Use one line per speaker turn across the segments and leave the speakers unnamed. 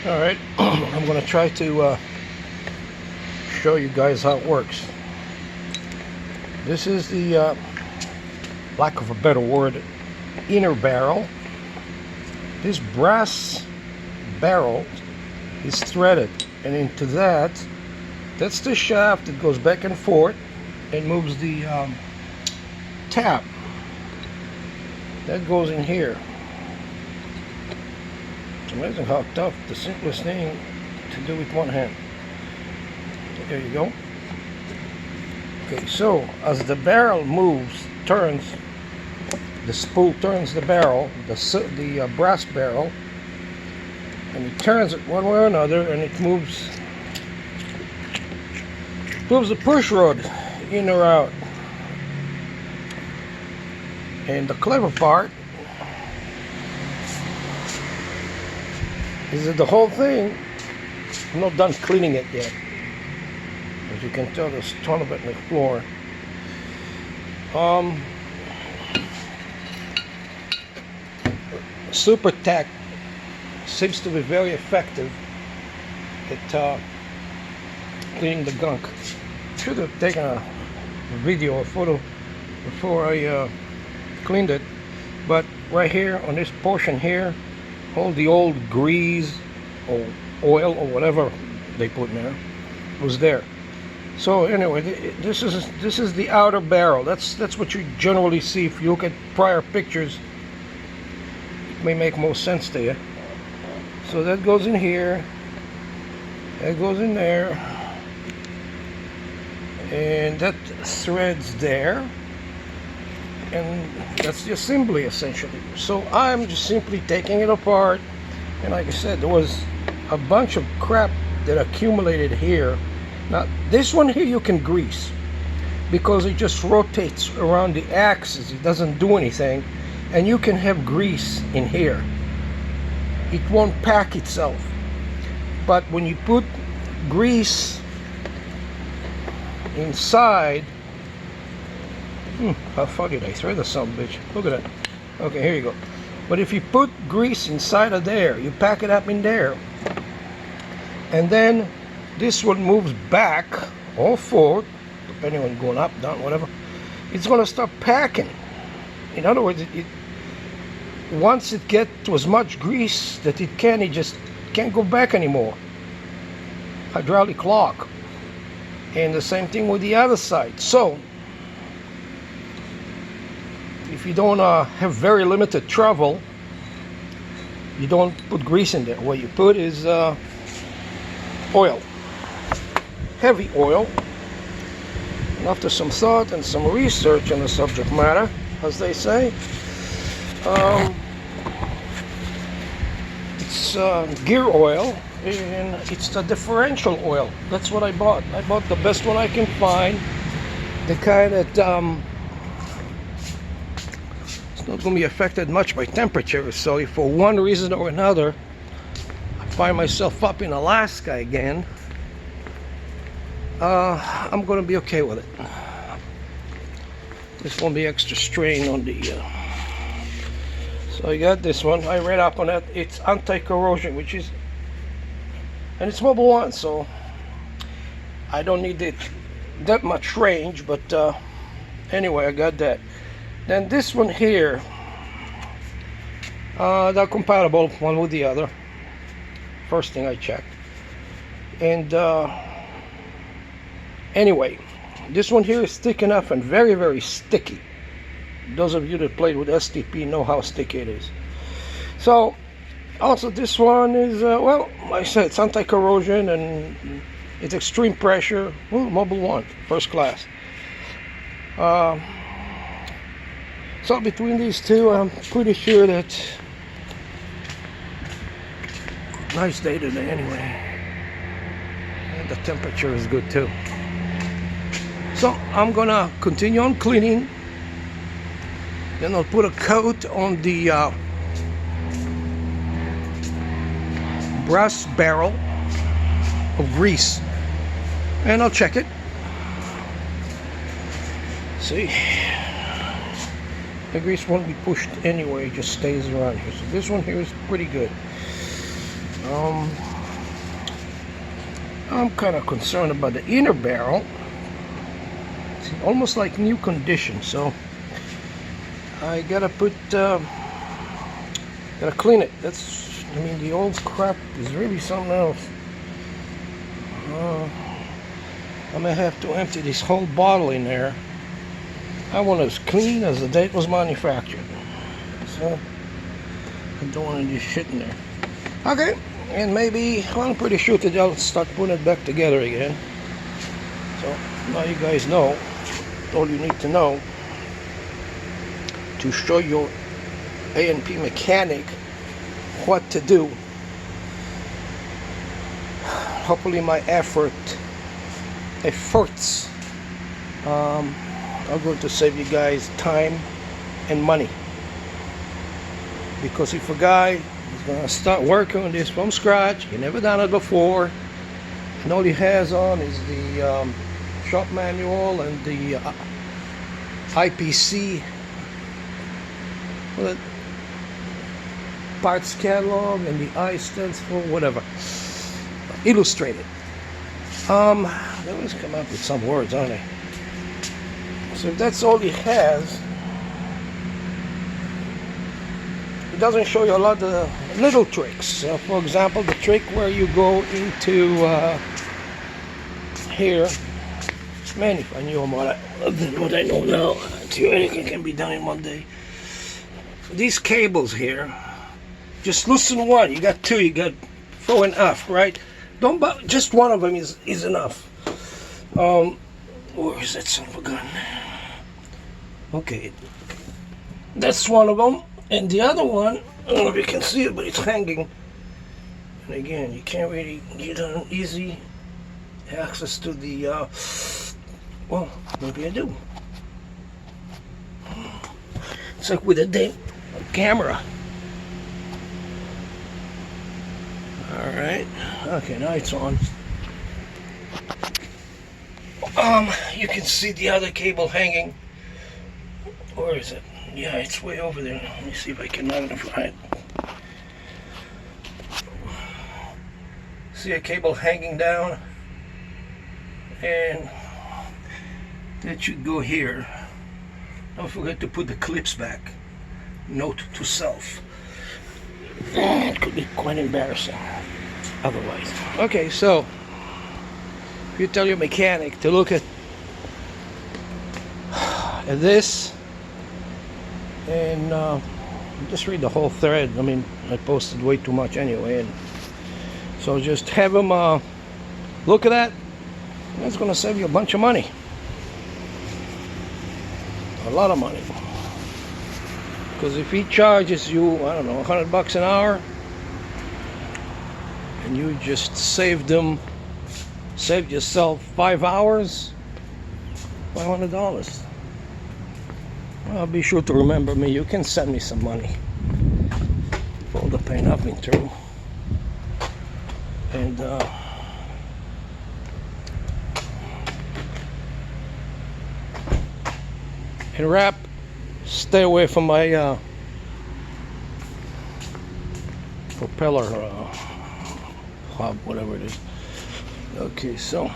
Alright, I'm going to try to show you guys how it works. This is the, lack of a better word, inner barrel. This brass barrel is threaded, and into that's the shaft that goes back and forth and moves the tap. That goes in here. It's amazing how tough the simplest thing to do with one hand. There you go. Okay, so as the barrel moves, turns, the spool turns the barrel, the brass barrel, and it turns it one way or another, and it moves the push rod in or out. And the clever part is that the whole thing, I'm not done cleaning it yet. As you can tell, there's a ton of it on the floor. Super tack seems to be very effective at cleaning the gunk. Should have taken a video or photo before I cleaned it, but right here on this portion here, all the old grease or oil or whatever they put in there was there. So anyway, this is the outer barrel. That's what you generally see. If you look at prior pictures, it may make more sense to you. So that goes in here, that goes in there, and that threads there, and that's the assembly essentially. So I'm just simply taking it apart, and like I said, there was a bunch of crap that accumulated here. Now this one here you can grease because it just rotates around the axis. It doesn't do anything, and you can have grease in here. It won't pack itself. But when you put grease inside, how far did I thread the son of a bitch? Look at that. Okay, here you go. But if you put grease inside of there, you pack it up in there, and then this one moves back or forward, depending on going up, down, whatever. It's going to start packing. In other words, once it gets to as much grease that it just can't go back anymore. Hydraulic lock. And the same thing with the other side. So if you don't have very limited travel, you don't put grease in there. What you put is oil, heavy oil. And after some thought and some research on the subject matter, as they say, it's gear oil, and it's the differential oil. That's what I bought. I bought the best one I can find, the kind that it's not going to be affected much by temperature. So if for one reason or another I find myself up in Alaska again, I'm going to be okay with it. This won't be extra strain on the so I got this one. I read up on it. It's anti-corrosion, which is, and it's Mobile 1, so I don't need it that much range, but anyway, I got that. Then this one here, they're compatible one with the other. First thing I checked. And anyway, this one here is thick enough and very, very sticky. Those of you that played with STP know how sticky it is. So also this one is well, like I said, it's anti-corrosion and it's extreme pressure. Well, Mobile 1, first class. So between these two, I'm pretty sure that nice day today anyway, and the temperature is good too. So I'm gonna continue on cleaning. Then I'll put a coat on the brass barrel of grease, and I'll check it. See, the grease won't be pushed anyway, it just stays around here. So this one here is pretty good. I'm kind of concerned about the inner barrel. It's almost like new condition, so I gotta gotta clean it. I mean, the old crap is really something else. I may have to empty this whole bottle in there. I want it as clean as the day it was manufactured. So I don't want any shit in there. Okay, and maybe, well, I'm pretty sure that I'll start putting it back together again. So now you guys know all you need to know to show your A&P mechanic what to do. Hopefully my efforts are going to save you guys time and money. Because if a guy is going to start working on this from scratch, he never done it before, and all he has on is the shop manual and the IPC parts catalog, and the I stands for whatever, illustrated. They always come up with some words, aren't they? So if that's all he has, it doesn't show you a lot of little tricks. For example, the trick where you go into here. Man, if I knew what I know now, anything can be done in one day. These cables here, just loosen one. You got two. You got four and off, right? Don't buy, just one of them is enough. Where is that son of a gun? Okay, that's one of them, and the other one, I don't know if you can see it, but it's hanging. And again, you can't really get an easy access to the. Well, maybe I do. It's like with a damn camera. All right. Okay, now it's on. You can see the other cable hanging. Where is it? Yeah, it's way over there. Let me see if I can magnify it. See a cable hanging down, and that should go here. Don't forget to put the clips back. Note to self. It could be quite embarrassing otherwise. Okay, so if you tell your mechanic to look at this and just read the whole thread. I mean, I posted way too much anyway, and so just have him look at that. That's going to save you a bunch of money, a lot of money. Because if he charges you, I don't know, $100 an hour, and you just saved yourself 5 hours, $500. Well, be sure to remember me. You can send me some money for all the pain I've been through. And wrap, stay away from my propeller hub, whatever it is. Okay, so,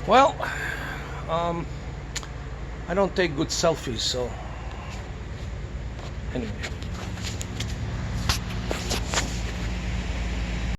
well, I don't take good selfies, so anyway.